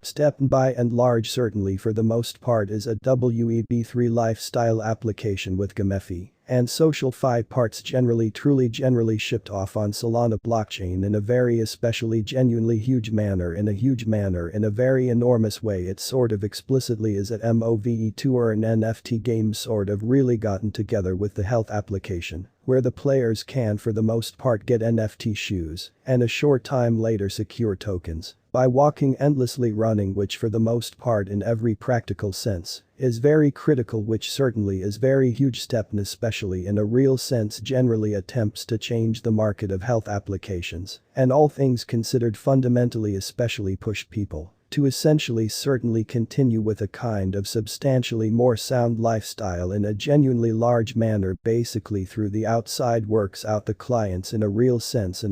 STEPN by and large certainly for the most part is a Web3 lifestyle application with GMT and social fi parts generally shipped off on Solana blockchain in a very especially genuinely huge manner in a very enormous way. It sort of explicitly is at MOVE2 or an NFT game sort of really gotten together with the health application, where the players can for the most part get NFT shoes and a short time later secure tokens by walking endlessly running, which for the most part in every practical sense is very critical, which certainly is very huge step and especially in a real sense generally attempts to change the market of health applications and all things considered fundamentally especially push people to essentially certainly continue with a kind of substantially more sound lifestyle in a genuinely large manner, basically through the outside works out the clients in a real sense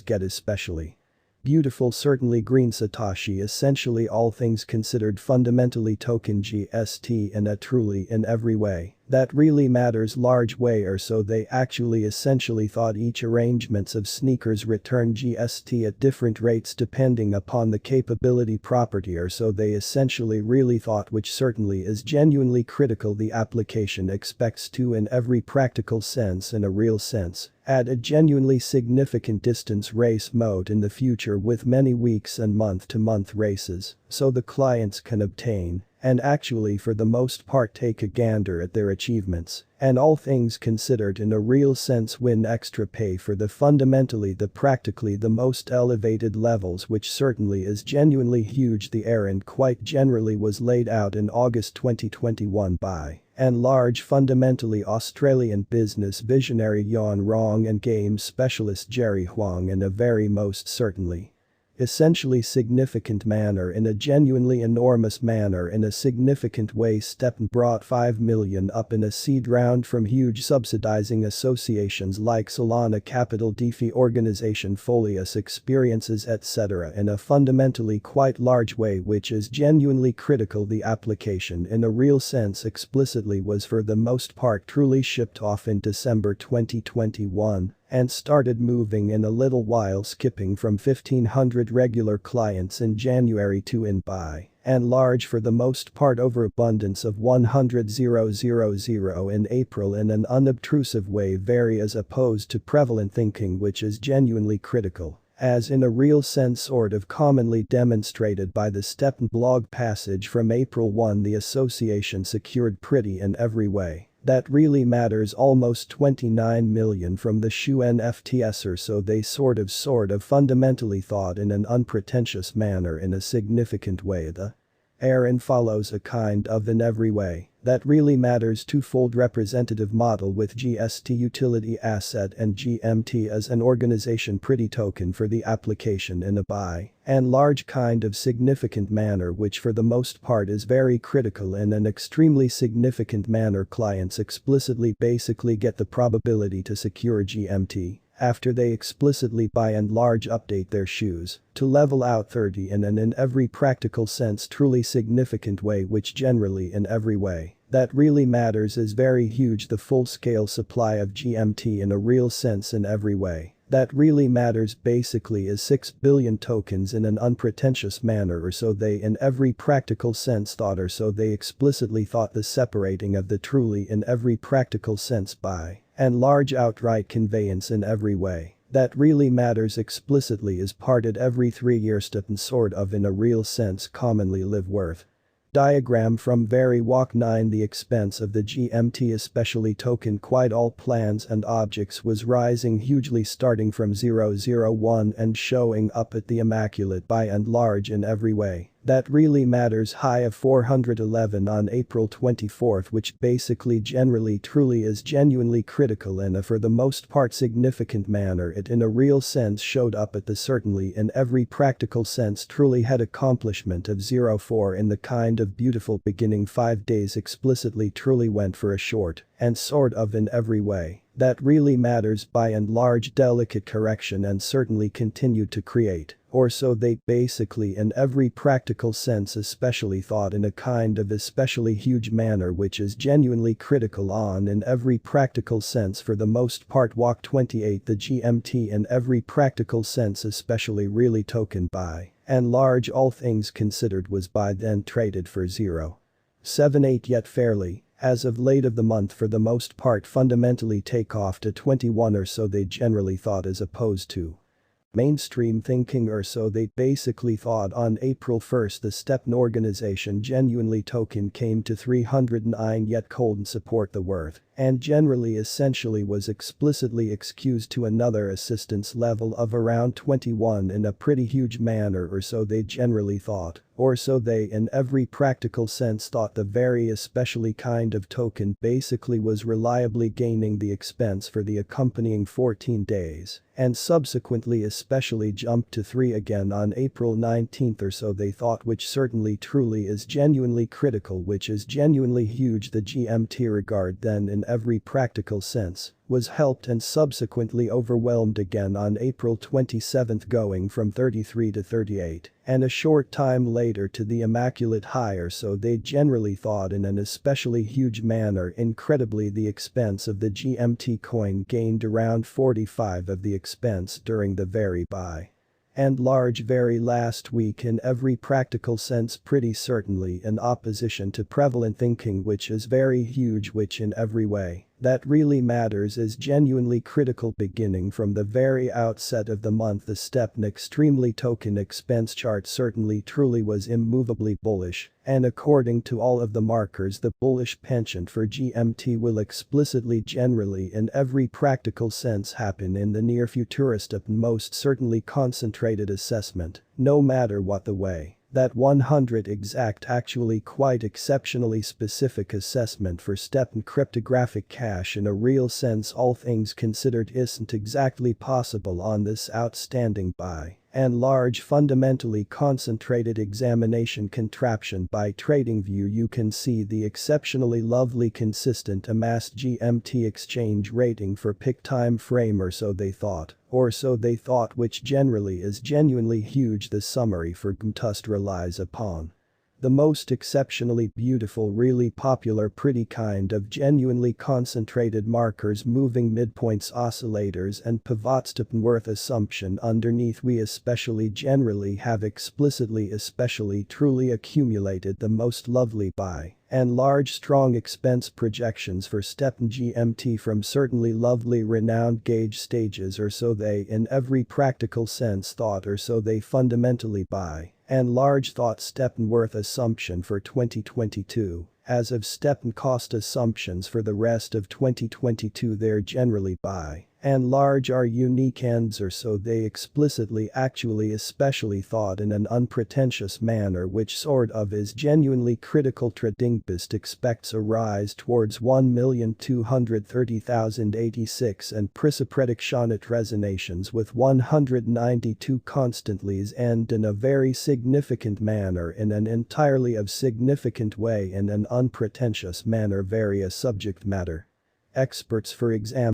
get especially beautiful certainly green Satoshi essentially all things considered fundamentally token GST in a truly in every way that really matters large way or so they actually essentially thought each arrangements of sneakers return GST at different rates depending upon the capability property or so they essentially really thought, which certainly is genuinely critical, the application expects to in every practical sense in a real sense add a genuinely significant distance race mode in the future with many weeks and month-to-month races so the clients can obtain and actually for the most part take a gander at their achievements and all things considered in a real sense win extra pay for the fundamentally the practically the most elevated levels, which certainly is genuinely huge. The errand quite generally was laid out in August 2021 by and large fundamentally Australian business visionary Yon Rong and game specialist Jerry Huang in a very most certainly essentially significant manner in a genuinely enormous manner in a significant way. STEPN brought 5 million up in a seed round from huge subsidizing associations like Solana Capital, DeFi organization Folius Experiences etc. in a fundamentally quite large way, which is genuinely critical. The application in a real sense explicitly was for the most part truly shipped off in December 2021 and started moving in a little while, skipping from 1500 regular clients in January to in by and large for the most part overabundance of 100,000 in April in an unobtrusive way, very as opposed to prevalent thinking, which is genuinely critical, as in a real sense sort of commonly demonstrated by the STEPN blog passage from April 1. The association secured pretty in every way that really matters almost 29 million from the shoe NFTs or so they sort of fundamentally thought in an unpretentious manner in a significant way. The errand follows a kind of in every way that really matters twofold representative model with GST utility asset and GMT as an organization pretty token for the application in a by and large kind of significant manner, which for the most part is very critical in an extremely significant manner. Clients explicitly basically get the probability to secure GMT after they explicitly by and large update their shoes to level out 30 in an in every practical sense truly significant way, which generally in every way that really matters is very huge. The full-scale supply of GMT in a real sense in every way that really matters basically is 6 billion tokens in an unpretentious manner or so they in every practical sense thought or so they explicitly thought. The separating of the truly in every practical sense by and large outright conveyance in every way that really matters explicitly is parted every 3 years to sort of in a real sense commonly live worth. Diagram from very walk 9. The expense of the GMT especially token quite all plans and objects was rising hugely starting from 001 and showing up at the immaculate by and large in every way that really matters high of 411 on April 24th, which basically generally truly is genuinely critical in a for the most part significant manner. It in a real sense showed up at the certainly in every practical sense truly had accomplishment of 04 in the kind of beautiful beginning 5 days explicitly truly went for a short and sort of in every way that really matters by and large delicate correction and certainly continued to create or so they basically in every practical sense especially thought in a kind of especially huge manner, which is genuinely critical on in every practical sense for the most part. Walk 28. The GMT in every practical sense especially really token by and large all things considered was by then traded for 0.78 yet fairly, as of late of the month for the most part fundamentally take off to 21 or so they generally thought as opposed to mainstream thinking or so they basically thought. On April 1st the STEPN organization genuinely token came to 309 yet couldn't support the worth and generally essentially was explicitly excused to another assistance level of around 21 in a pretty huge manner or so they generally thought, or so they in every practical sense thought. The very especially kind of token basically was reliably gaining the expense for the accompanying 14 days and subsequently especially jumped to 3 again on April 19th or so they thought, which certainly truly is genuinely critical, which is genuinely huge. The GMT regard then in every practical sense was helped and subsequently overwhelmed again on April 27th, going from 33 to 38 and a short time later to the immaculate high or so they generally thought in an especially huge manner. Incredibly, the expense of the GMT coin gained around 45 of the expense during the very buy and large very last week in every practical sense, pretty certainly in opposition to prevalent thinking, which is very huge, which in every way that really matters is genuinely critical. Beginning from the very outset of the month the STEPN extremely token expense chart certainly truly was immovably bullish, and according to all of the markers the bullish penchant for GMT will explicitly generally in every practical sense happen in the near futurist of most certainly concentrated assessment, no matter what the way. That 100 exact actually quite exceptionally specific assessment for STEPN cryptographic cash in a real sense all things considered isn't exactly possible on this outstanding buy and large fundamentally concentrated examination contraption. By TradingView you can see the exceptionally lovely consistent amassed GMT exchange rating for pick time frame or so they thought, which generally is genuinely huge. The summary for GMT relies upon the most exceptionally beautiful, really popular, pretty kind of genuinely concentrated markers, moving midpoints, oscillators and pivots. STEPN worth assumption underneath we especially generally have explicitly especially truly accumulated the most lovely buy and large strong expense projections for STEPN GMT from certainly lovely renowned gauge stages or so they in every practical sense thought or so they fundamentally buy and large thought. STEPN worth assumption for 2022 as of STEPN cost assumptions for the rest of 2022 they're generally buy and large are unique ends or so they explicitly actually especially thought in an unpretentious manner, which sort of is genuinely critical. TradingBist expects a rise towards 1,230,086 and prediction resonations with 192 constantly's end in a very significant manner, in an entirely of significant way, in an unpretentious manner. Various subject matter experts, for example,